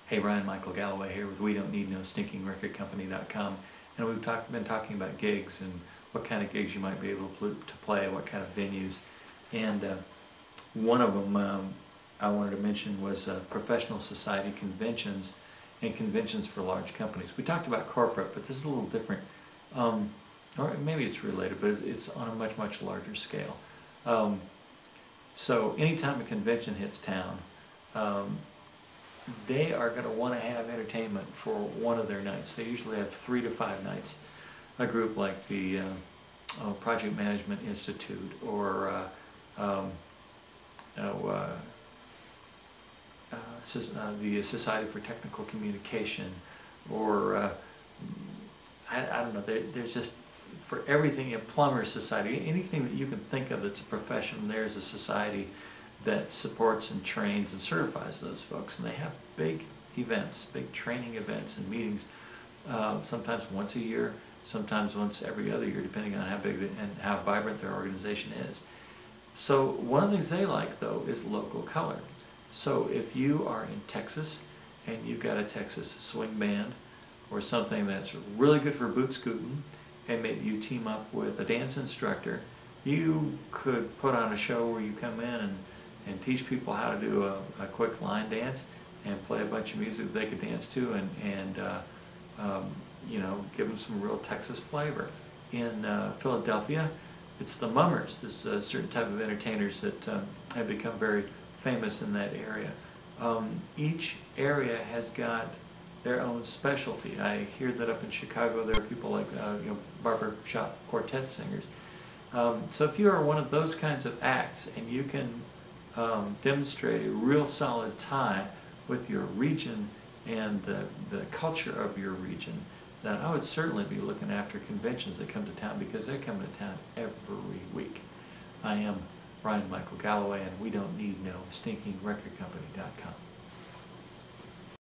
Hey, Ryan Michael Galloway here with We Don't Need No Stinking Record Company.com, and we've been talking about gigs and what kind of gigs you might be able to play, what kind of venues, and one of them I wanted to mention was professional society conventions and conventions for large companies. We talked about corporate, but this is a little different, or maybe it's related, but it's on a much larger scale. So anytime a convention hits town, they are going to want to have entertainment for one of their nights. They usually have 3 to 5 nights. A group like the Project Management Institute or the Society for Technical Communication, or I don't know, there's just, for everything, a plumber society, anything that you can think of that's a profession, there's a society that supports and trains and certifies those folks. And they have big events, big training events and meetings, sometimes once a year, sometimes once every other year, depending on how big and how vibrant their organization is. So one of the things they like, though, is local color. So if you are in Texas and you've got a Texas swing band or something that's really good for boot scooting, and maybe you team up with a dance instructor, you could put on a show where you come in and teach people how to do a quick line dance and play a bunch of music that they could dance to, and you know, give them some real Texas flavor. In Philadelphia, it's the Mummers. There's a certain type of entertainers that have become very famous in that area. Each area has got their own specialty. I hear that up in Chicago there are people like you know, barbershop quartet singers. So if you are one of those kinds of acts and you can demonstrate a real solid tie with your region and the culture of your region, then I would certainly be looking after conventions that come to town, because they come to town every week. I am Ryan Michael Galloway, and We Don't Need No Stinking Record Company.com.